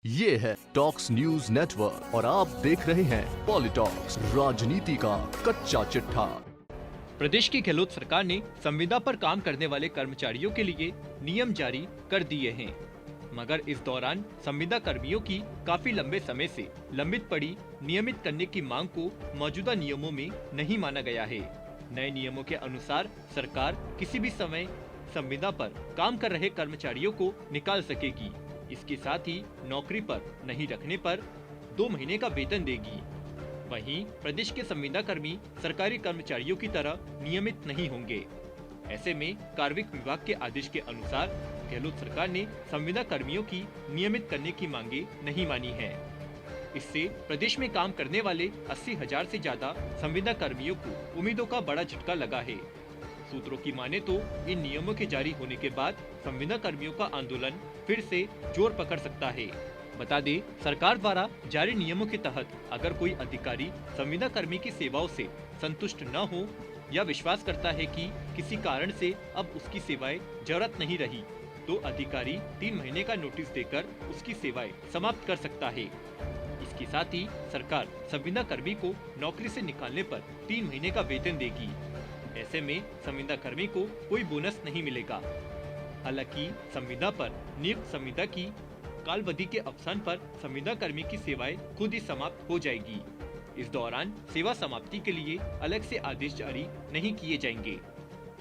ये है talks news network और आप देख रहे हैं पॉलिटॉक्स, राजनीति का कच्चा चिट्ठा। प्रदेश की गहलोत सरकार ने संविदा पर काम करने वाले कर्मचारियों के लिए नियम जारी कर दिए हैं, मगर इस दौरान संविदा कर्मियों की काफी लंबे समय से लंबित पड़ी नियमित करने की मांग को मौजूदा नियमों में नहीं माना गया है। नए नियमों के अनुसार सरकार किसी भी समय संविदा पर काम कर रहे कर्मचारियों को निकाल सकेगी। इसके साथ ही नौकरी पर नहीं रखने पर 2 महीने का वेतन देगी। वहीं प्रदेश के संविदा कर्मी सरकारी कर्मचारियों की तरह नियमित नहीं होंगे। ऐसे में कार्मिक विभाग के आदेश के अनुसार गहलोत सरकार ने संविदा कर्मियों की नियमित करने की मांगे नहीं मानी है। इससे प्रदेश में काम करने वाले 80,000 से ज्यादा संविदा कर्मियों को उम्मीदों का बड़ा झटका लगा है। सूत्रों की माने तो इन नियमों के जारी होने के बाद संविदा कर्मियों का आंदोलन फिर से जोर पकड़ सकता है। बता दें, सरकार द्वारा जारी नियमों के तहत अगर कोई अधिकारी संविदा कर्मी की सेवाओं से संतुष्ट न हो या विश्वास करता है कि किसी कारण से अब उसकी सेवाएं जरूरत नहीं रही, तो अधिकारी 3 महीने का नोटिस देकर उसकी सेवाएं समाप्त कर सकता है। इसके साथ ही सरकार संविदा कर्मी को नौकरी से निकालने पर 3 महीने का वेतन देगी। ऐसे में संविदा कर्मी को कोई बोनस नहीं मिलेगा। हालांकि संविदा पर नियुक्त संविदा की कालावधि के अवसान पर संविदा कर्मी की सेवाएं खुद ही समाप्त हो जाएगी। इस दौरान सेवा समाप्ति के लिए अलग से आदेश जारी नहीं किए जाएंगे।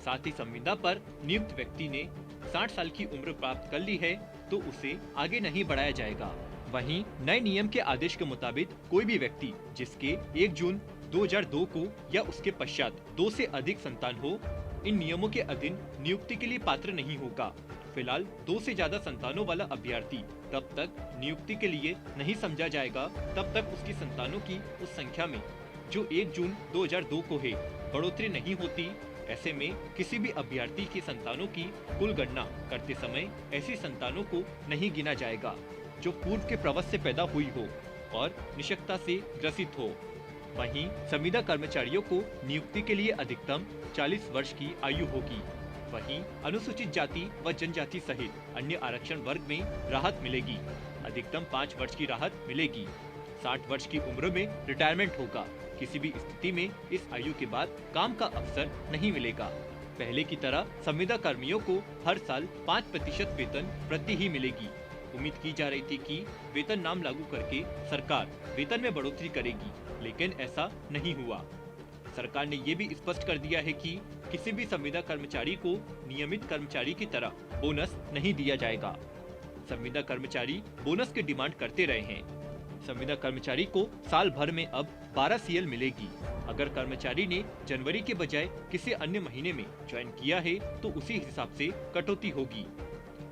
साथ ही संविदा पर नियुक्त व्यक्ति ने 60 साल की उम्र प्राप्त कर ली है तो उसे आगे नहीं बढ़ाया जाएगा। वहीं नए नियम के आदेश के मुताबिक कोई भी व्यक्ति जिसके 1 जून 2002 को या उसके पश्चात 2 से अधिक संतान हो, इन नियमों के अधीन नियुक्ति के लिए पात्र नहीं होगा। फिलहाल 2 से ज्यादा संतानों वाला अभ्यर्थी तब तक नियुक्ति के लिए नहीं समझा जाएगा तब तक उसकी संतानों की उस संख्या में जो 1 जून 2002 को है बढ़ोतरी नहीं होती। ऐसे में किसी भी अभ्यर्थी की संतानों की कुल गणना करते समय ऐसी संतानों को नहीं गिना जाएगा जो पूर्व के प्रवस से पैदा हुई हो और निशक्तता से ग्रसित हो। वहीं संविदा कर्मचारियों को नियुक्ति के लिए अधिकतम 40 वर्ष की आयु होगी। वहीं अनुसूचित जाति व जनजाति सहित अन्य आरक्षण वर्ग में राहत मिलेगी। अधिकतम 5 वर्ष की राहत मिलेगी। 60 वर्ष की उम्र में रिटायरमेंट होगा। किसी भी स्थिति में इस आयु के बाद काम का अवसर नहीं मिलेगा। पहले की तरह संविदा कर्मियों को हर साल 5% वेतन वृद्धि ही मिलेगी। उम्मीद की जा रही थी कि वेतन नाम लागू करके सरकार वेतन में बढ़ोतरी करेगी, लेकिन ऐसा नहीं हुआ। सरकार ने ये भी स्पष्ट कर दिया है कि किसी भी संविदा कर्मचारी को नियमित कर्मचारी की तरह बोनस नहीं दिया जाएगा। संविदा कर्मचारी बोनस की डिमांड करते रहे हैं। संविदा कर्मचारी को साल भर में अब 12 CL मिलेगी। अगर कर्मचारी ने जनवरी के बजाय किसी अन्य महीने में ज्वाइन किया है तो उसी हिसाब से कटौती होगी।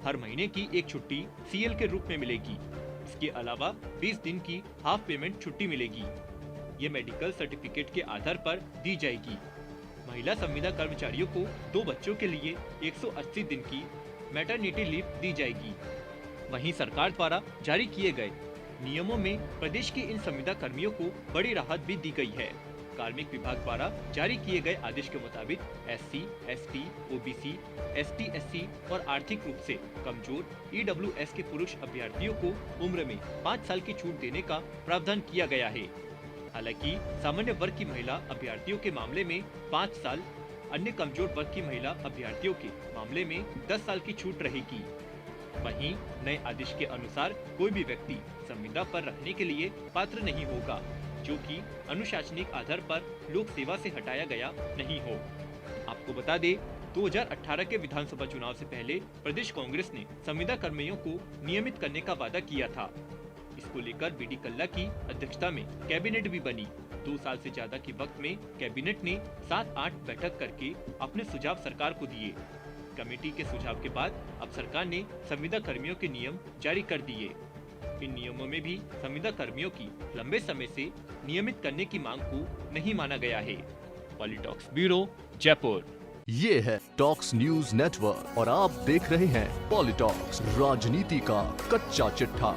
हर महीने की एक छुट्टी CL के रूप में मिलेगी। इसके अलावा 20 दिन की हाफ पेमेंट छुट्टी मिलेगी। ये मेडिकल सर्टिफिकेट के आधार पर दी जाएगी। महिला संविदा कर्मचारियों को 2 बच्चों के लिए 180 दिन की मैटरनिटी लीव दी जाएगी। वहीं सरकार द्वारा जारी किए गए नियमों में प्रदेश के इन संविदा कर्मियों को बड़ी राहत भी दी गई है। कार्मिक विभाग द्वारा जारी किए गए आदेश के मुताबिक SC, ST, OBC, ST, SC और आर्थिक रूप से कमजोर EWS के पुरुष अभ्यर्थियों को उम्र में 5 साल की छूट देने का प्रावधान किया गया है। हालांकि सामान्य वर्ग की महिला अभ्यर्थियों के मामले में 5 साल, अन्य कमजोर वर्ग की महिला अभ्यर्थियों के मामले में 10 साल की छूट रहेगी। वहीं नए आदेश के अनुसार कोई भी व्यक्ति संविदा पर रखने के लिए पात्र नहीं होगा जो कि अनुशासनिक आधार पर लोक सेवा से हटाया गया नहीं हो। आपको बता दें, 2018 के विधानसभा चुनाव से पहले प्रदेश कांग्रेस ने संविदा कर्मियों को नियमित करने का वादा किया था। इसको लेकर BD कल्ला की अध्यक्षता में कैबिनेट भी बनी। 2 साल से ज्यादा के वक्त में कैबिनेट ने 7-8 बैठक करके अपने सुझाव सरकार को दिए। कमेटी के सुझाव के बाद अब सरकार ने संविदा कर्मियों के नियम जारी कर दिए। इन नियमों में भी संविदा कर्मियों की लंबे समय से नियमित करने की मांग को नहीं माना गया है। पॉलिटॉक्स ब्यूरो, जयपुर। ये है टॉक्स न्यूज नेटवर्क और आप देख रहे हैं पॉलिटॉक्स, राजनीति का कच्चा चिट्ठा।